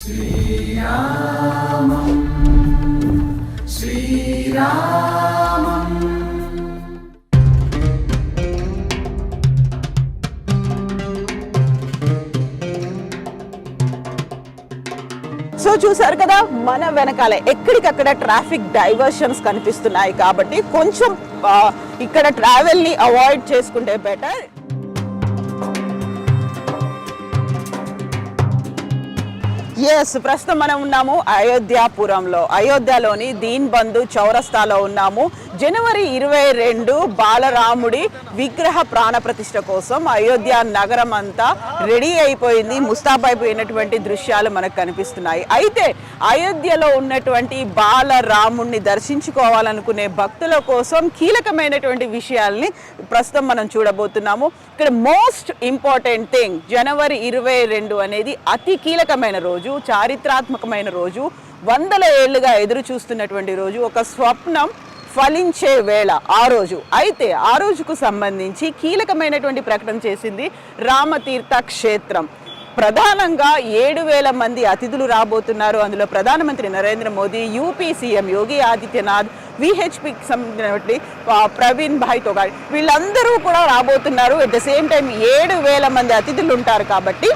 శ్రీరామం శ్రీరామం. సో చూసారు కదా, మన వెనకాల ఎక్కడికక్కడ ట్రాఫిక్ డైవర్షన్స్ కనిపిస్తున్నాయి కాబట్టి కొంచెం ఇక్కడ ట్రావెల్ ని అవాయిడ్ చేసుకుంటే బెటర్. ఎస్, ప్రస్తుతం మనం ఉన్నాము అయోధ్యాపురంలో. అయోధ్యలోని దీన్ బంధు చౌరస్తాలో ఉన్నాము. జనవరి 22 బాలరాముడి విగ్రహ ప్రాణ ప్రతిష్ఠ కోసం అయోధ్య నగరం అంతా రెడీ అయిపోయింది. ముస్తాబైపోయినటువంటి దృశ్యాలు మనకు కనిపిస్తున్నాయి. అయితే అయోధ్యలో ఉన్నటువంటి బాలరాముడిని దర్శించుకోవాలనుకునే భక్తుల కోసం కీలకమైనటువంటి విషయాల్ని ప్రస్తుతం మనం చూడబోతున్నాము. ఇక్కడ మోస్ట్ ఇంపార్టెంట్ థింగ్, జనవరి 22 అనేది అతి కీలకమైన రోజు, చారిత్రాత్మకమైన రోజు, వందల ఏళ్లుగా ఎదురు చూస్తున్నటువంటి రోజు, ఒక స్వప్నం ఫలించే వేళ ఆ రోజు. అయితే ఆ రోజుకు సంబంధించి కీలకమైనటువంటి ప్రకటన చేసింది రామతీర్థ క్షేత్రం. ప్రధానంగా 7,000 మంది అతిథులు రాబోతున్నారు. అందులో ప్రధానమంత్రి నరేంద్ర మోదీ, యూపీ సీఎం యోగి ఆదిత్యనాథ్, విహెచ్పికి సంబంధించినటువంటి ప్రవీణ్ భాయ్ తోగాడి, వీళ్ళందరూ కూడా రాబోతున్నారు. అట్ ద సేమ్ టైం 7,000 మంది అతిథులు ఉంటారు కాబట్టి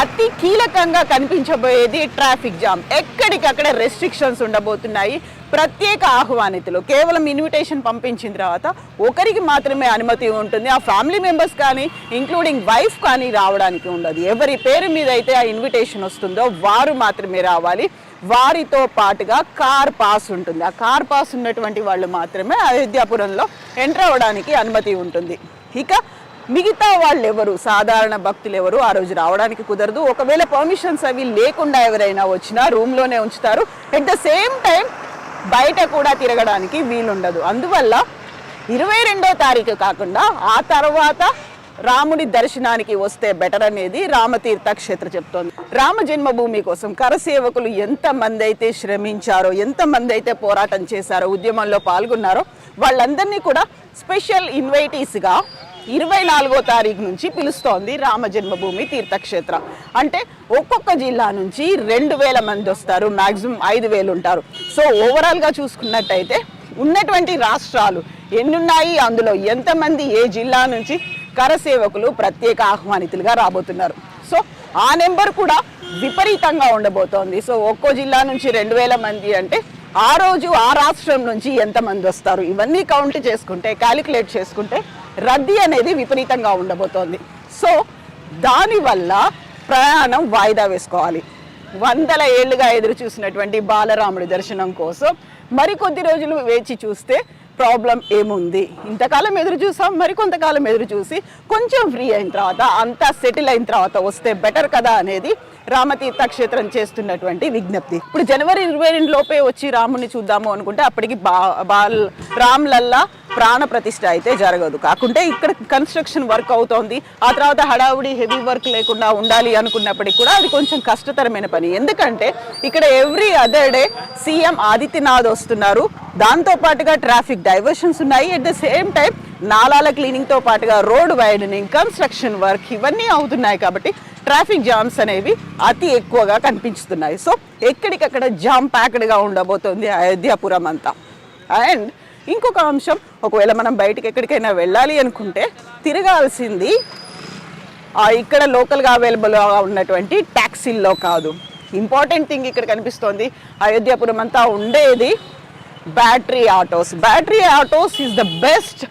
అతి కీలకంగా కనిపించబోయేది ట్రాఫిక్ జామ్. ఎక్కడికక్కడ రెస్ట్రిక్షన్స్ ఉండబోతున్నాయి. ప్రత్యేక ఆహ్వానితులు, కేవలం ఇన్విటేషన్ పంపించిన తర్వాత ఒకరికి మాత్రమే అనుమతి ఉంటుంది. ఆ ఫ్యామిలీ మెంబర్స్ కానీ ఇంక్లూడింగ్ వైఫ్ కానీ రావడానికి ఉండదు. ఎవరి పేరు మీద అయితే ఆ ఇన్విటేషన్ వస్తుందో వారు మాత్రమే రావాలి. వారితో పాటుగా కార్ పాస్ ఉంటుంది. ఆ కార్ పాస్ ఉన్నటువంటి వాళ్ళు మాత్రమే అయోధ్యాపురంలో ఎంటర్ అవ్వడానికి అనుమతి ఉంటుంది. ఇక మిగతా వాళ్ళు ఎవరు, సాధారణ భక్తులు ఎవరు ఆ రోజు రావడానికి కుదరదు. ఒకవేళ పర్మిషన్స్ అవి లేకుండా ఎవరైనా వచ్చినా రూమ్లోనే ఉంచుతారు. ఎట్ ద సేమ్ టైం బయట కూడా తిరగడానికి వీలుండదు. అందువల్ల 22వ తారీఖు కాకుండా ఆ తర్వాత రాముడి దర్శనానికి వస్తే బెటర్ అనేది రామతీర్థ క్షేత్ర చెప్తోంది. రామ జన్మభూమి కోసం కరసేవకులు ఎంతమంది అయితే శ్రమించారో, ఎంతమంది అయితే పోరాటం చేశారో, ఉద్యమంలో పాల్గొన్నారో వాళ్ళందరినీ కూడా స్పెషల్ ఇన్వైటీస్గా 24వ తారీఖు నుంచి పిలుస్తోంది రామ జన్మభూమి తీర్థక్షేత్ర. అంటే ఒక్కొక్క జిల్లా నుంచి 2,000 మంది వస్తారు, మ్యాక్సిమం 5,000 ఉంటారు. సో ఓవరాల్గా చూసుకున్నట్టయితే ఉన్నటువంటి రాష్ట్రాలు ఎన్నున్నాయి, అందులో ఎంతమంది ఏ జిల్లా నుంచి కరసేవకులు ప్రత్యేక ఆహ్వానితులుగా రాబోతున్నారు. సో ఆ నెంబర్ కూడా విపరీతంగా ఉండబోతోంది. సో ఒక్కో జిల్లా నుంచి 2,000 మంది అంటే ఆ రోజు ఆ రాష్ట్రం నుంచి ఎంతమంది వస్తారు, ఇవన్నీ కౌంట్ చేసుకుంటే, క్యాలిక్యులేట్ చేసుకుంటే రద్దీ అనేది విపరీతంగా ఉండబోతోంది. సో దానివల్ల ప్రయాణం వాయిదా వేసుకోవాలి. వందల ఏళ్లుగా ఎదురు చూసినటువంటి బాలరాముడి దర్శనం కోసం మరికొద్ది రోజులు వేచి చూస్తే ప్రాబ్లం ఏముంది? ఇంతకాలం ఎదురు చూసాం, మరికొంతకాలం ఎదురు చూసి కొంచెం ఫ్రీ అయిన తర్వాత, అంతా సెటిల్ అయిన తర్వాత వస్తే బెటర్ కదా అనేది రామతీర్థ క్షేత్రం చేస్తున్నటువంటి విజ్ఞప్తి. ఇప్పుడు జనవరి 22 లోపే వచ్చి రాముడిని చూద్దాము అనుకుంటే అప్పటికి రామ్లల్లా ప్రాణ ప్రతిష్ఠ అయితే జరగదు. కాకుంటే ఇక్కడ కన్స్ట్రక్షన్ వర్క్ అవుతోంది. ఆ తర్వాత హడావుడి హెవీ వర్క్ లేకుండా ఉండాలి అనుకున్నప్పటికీ కూడా అది కొంచెం కష్టతరమైన పని. ఎందుకంటే ఇక్కడ every other day CM Adityanath వస్తున్నారు. దాంతో పాటుగా ట్రాఫిక్ డైవర్షన్స్ ఉన్నాయి. అట్ ద సేమ్ టైం నాలాల క్లీనింగ్తో పాటుగా రోడ్ వైడనింగ్, కన్స్ట్రక్షన్ వర్క్ ఇవన్నీ అవుతున్నాయి. కాబట్టి ట్రాఫిక్ జామ్స్ అనేవి అతి ఎక్కువగా కనిపిస్తున్నాయి. సో ఎక్కడికక్కడ జామ్ ప్యాక్డ్గా ఉండబోతోంది అయోధ్యాపురం అంతా. అండ్ ఇంకొక అంశం, ఒకవేళ మనం బయటికి ఎక్కడికైనా వెళ్ళాలి అనుకుంటే తిరగాల్సింది ఇక్కడ లోకల్గా అవైలబుల్గా ఉన్నటువంటి ట్యాక్సీల్లో కాదు. ఇంపార్టెంట్ థింగ్ ఇక్కడ కనిపిస్తోంది, అయోధ్యాపురం అంతా ఉండేది battery autos. Battery autos is the best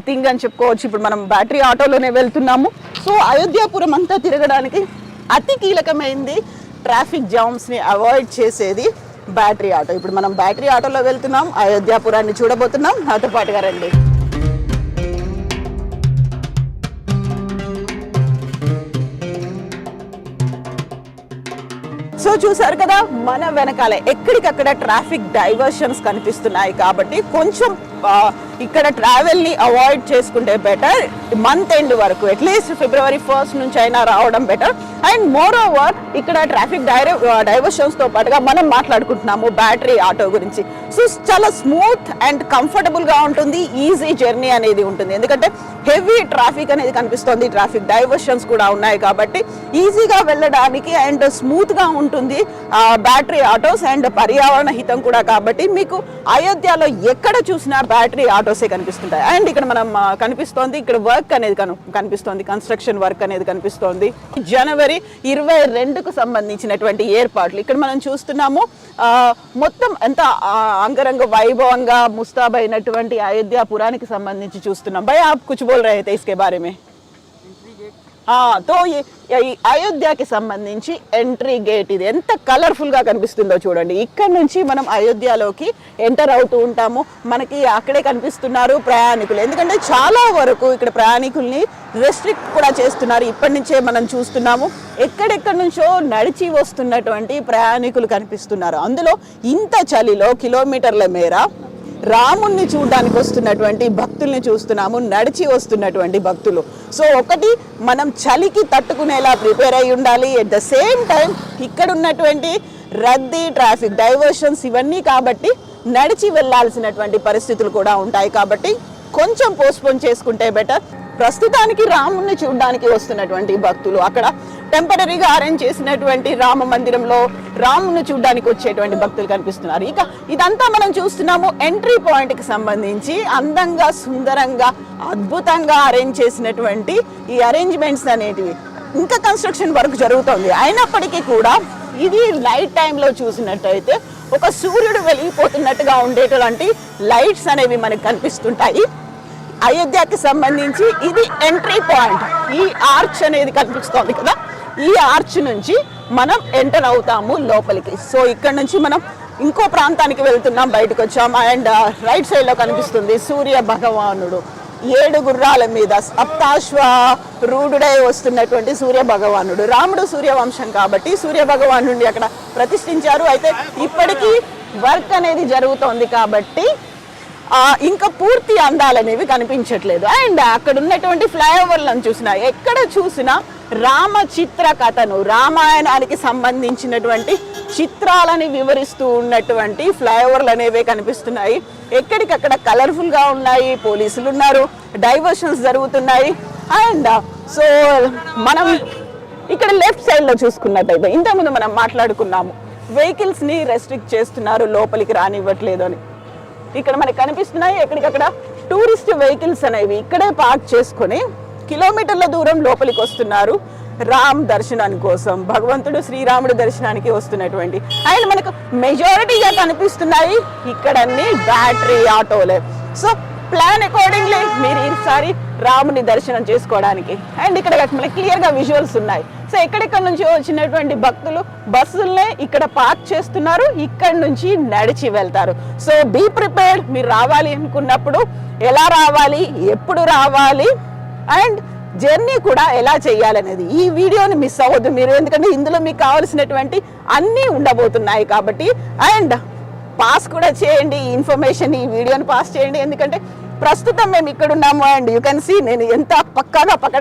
thing అని చెప్పుకోవచ్చు. ఇప్పుడు మనం బ్యాటరీ ఆటోలోనే వెళ్తున్నాము. సో అయోధ్యాపురం అంతా తిరగడానికి అతి కీలకమైంది, ట్రాఫిక్ జామ్స్ని అవాయిడ్ చేసేది బ్యాటరీ ఆటో. ఇప్పుడు మనం బ్యాటరీ ఆటోలో వెళ్తున్నాం, అయోధ్యాపురాన్ని చూడబోతున్నాం. నాతో పాటుగా రండి. సో చూసారు కదా, మన వెనకాల ఎక్కడికక్కడ ట్రాఫిక్ డైవర్షన్స్ కనిపిస్తున్నాయి కాబట్టి కొంచెం ఇక్కడ ట్రావెల్ని అవాయిడ్ చేసుకుంటే బెటర్. మంత్ ఎండ్ వరకు అట్లీస్ట్ February 1st నుంచి అయినా రావడం బెటర్. అండ్ మోర్ ఓవర్ ఇక్కడ ట్రాఫిక్ డైవర్షన్స్తో పాటుగా మనం మాట్లాడుకుంటున్నాము బ్యాటరీ ఆటో గురించి. సో చాలా స్మూత్ అండ్ కంఫర్టబుల్గా ఉంటుంది, ఈజీ జర్నీ అనేది ఉంటుంది. ఎందుకంటే హెవీ ట్రాఫిక్ అనేది కనిపిస్తుంది, ట్రాఫిక్ డైవర్షన్స్ కూడా ఉన్నాయి కాబట్టి ఈజీగా వెళ్ళడానికి అండ్ స్మూత్గా ఉంటుంది బ్యాటరీ ఆటోస్. అండ్ పర్యావరణ హితం కూడా కాబట్టి మీకు అయోధ్యలో ఎక్కడ చూసినా బ్యాటరీ ఆటోసే కనిపిస్తుంటాయి. అండ్ ఇక్కడ మనం కనిపిస్తోంది, ఇక్కడ వర్క్ అనేది కనిపిస్తోంది, కన్స్ట్రక్షన్ వర్క్ అనేది కనిపిస్తోంది. January 22కు సంబంధించినటువంటి ఏర్పాట్లు ఇక్కడ మనం చూస్తున్నాము. మొత్తం ఎంత అంగరంగ వైభవంగా ముస్తాబైనటువంటి అయోధ్యాపురానికి సంబంధించి చూస్తున్నాం. భయ్ ఆప్ కుచ్ బోల్ రహే थे इसके बारे में? తో ఈ అయోధ్యకి సంబంధించి ఎంట్రీ గేట్ ఇది ఎంత కలర్ఫుల్ గా కనిపిస్తుందో చూడండి. ఇక్కడ నుంచి మనం అయోధ్యలోకి ఎంటర్ అవుతూ ఉంటాము. మనకి అక్కడే కనిపిస్తున్నారు ప్రయాణికులు, ఎందుకంటే చాలా వరకు ఇక్కడ ప్రయాణికుల్ని రెస్ట్రిక్ట్ కూడా చేస్తున్నారు. ఇప్పటి నుంచే మనం చూస్తున్నాము ఎక్కడెక్కడి నుంచో నడిచి వస్తున్నటువంటి ప్రయాణికులు కనిపిస్తున్నారు. అందులో ఇంత చలిలో కిలోమీటర్ల మేర రాముణ్ణి చూడడానికి వస్తున్నటువంటి భక్తుల్ని చూస్తున్నాము, నడిచి వస్తున్నటువంటి భక్తులు. సో ఒకటి మనం చలికి తట్టుకునేలా ప్రిపేర్ అయి ఉండాలి. ఎట్ ద సేమ్ టైం ఇక్కడ ఉన్నటువంటి రద్దీ, ట్రాఫిక్ డైవర్షన్స్ ఇవన్నీ కాబట్టి నడిచి వెళ్ళాల్సినటువంటి పరిస్థితులు కూడా ఉంటాయి. కాబట్టి కొంచెం పోస్ట్పోన్ చేసుకుంటే బెటర్. ప్రస్తుతానికి రాముణ్ణి చూడడానికి వస్తున్నటువంటి భక్తులు అక్కడ టెంపరీగా అరేంజ్ చేసినటువంటి రామ మందిరంలో రాముని చూడడానికి వచ్చేటువంటి భక్తులు కనిపిస్తున్నారు. ఇక ఇదంతా మనం చూస్తున్నాము ఎంట్రీ పాయింట్ కి సంబంధించి అందంగా, సుందరంగా, అద్భుతంగా అరేంజ్ చేసినటువంటి ఈ అరేంజ్మెంట్స్ అనేటివి. ఇంకా కన్స్ట్రక్షన్ వర్క్ జరుగుతుంది, అయినప్పటికీ కూడా ఇది నైట్ టైంలో చూసినట్టయితే ఒక సూర్యుడు వెలిగిపోతున్నట్టుగా ఉండేటువంటి లైట్స్ అనేవి మనకు కనిపిస్తుంటాయి. అయోధ్యకి సంబంధించి ఇది ఎంట్రీ పాయింట్. ఈ ఆర్చ్ అనేది కనిపిస్తోంది కదా, ఈ ఆర్చ్ నుంచి మనం ఎంటర్ అవుతాము లోపలికి. సో ఇక్కడ నుంచి మనం ఇంకో ప్రాంతానికి వెళ్తున్నాం, బయటకు వచ్చాం. అండ్ రైట్ సైడ్ లో కనిపిస్తుంది సూర్య భగవానుడు 7 గుర్రాల మీద సప్తాశ్వ రూఢుడై వస్తున్నటువంటి సూర్య భగవానుడు. రాముడు సూర్యవంశం కాబట్టి సూర్య భగవానుడిని అక్కడ ప్రతిష్ఠించారు. అయితే ఇప్పటికీ వర్క్ అనేది జరుగుతోంది కాబట్టి ఇంకా పూర్తి అందాలనేవి కనిపించట్లేదు. అండ్ అక్కడ ఉన్నటువంటి ఫ్లైఓవర్లను చూసినా, ఎక్కడ చూసినా రామ చిత్ర కథను, రామాయణానికి సంబంధించినటువంటి చిత్రాలని వివరిస్తూ ఉన్నటువంటి ఫ్లైఓవర్లు అనేవి కనిపిస్తున్నాయి. ఎక్కడికక్కడ కలర్ఫుల్గా ఉన్నాయి, పోలీసులు ఉన్నారు, డైవర్షన్స్ జరుగుతున్నాయి. అండ్ సో మనం ఇక్కడ లెఫ్ట్ సైడ్లో చూసుకున్నట్టయితే ఇంతకుముందు మనం మాట్లాడుకున్నాము వెహికల్స్ని రెస్ట్రిక్ట్ చేస్తున్నారు, లోపలికి రానివ్వట్లేదు అని. ఇక్కడ మనకి కనిపిస్తున్నాయి ఎక్కడికక్కడ టూరిస్ట్ వెహికల్స్ అనేవి ఇక్కడే పార్క్ చేసుకొని కిలోమీటర్ల దూరం లోపలికి వస్తున్నారు రామ్ దర్శనాని కోసం, భగవంతుడు శ్రీరాముడు దర్శనానికి వస్తున్నటువంటి. అండ్ మనకు మెజారిటీగా కనిపిస్తున్నాయి ఇక్కడన్నీ బ్యాటరీ ఆటోలే. సో ప్లాన్ అకార్డింగ్లీ మీరు ఈసారి రాముని దర్శనం చేసుకోవడానికి. అండ్ ఇక్కడ మనకి క్లియర్గా విజువల్స్ ఉన్నాయి. సో ఎక్కడెక్కడ నుంచి వచ్చినటువంటి భక్తులు బస్సుల్నే ఇక్కడ పార్క్ చేస్తున్నారు, ఇక్కడ నుంచి నడిచి వెళ్తారు. So be prepared. మీరు రావాలి అనుకున్నప్పుడు ఎలా రావాలి, ఎప్పుడు రావాలి, అండ్ జర్నీ కూడా ఎలా చేయాలనేది ఈ వీడియోని మిస్ అవ్వద్దు మీరు, ఎందుకంటే ఇందులో మీకు కావాల్సినటువంటి అన్నీ ఉండబోతున్నాయి కాబట్టి. అండ్ పాస్ కూడా చేయండి, ఈ ఇన్ఫర్మేషన్ ఈ వీడియోని పాస్ చేయండి, ఎందుకంటే ప్రస్తుతం మేము ఇక్కడ ఉన్నాము. అండ్ యూ కెన్ సీ నేను ఎంత పక్కాగా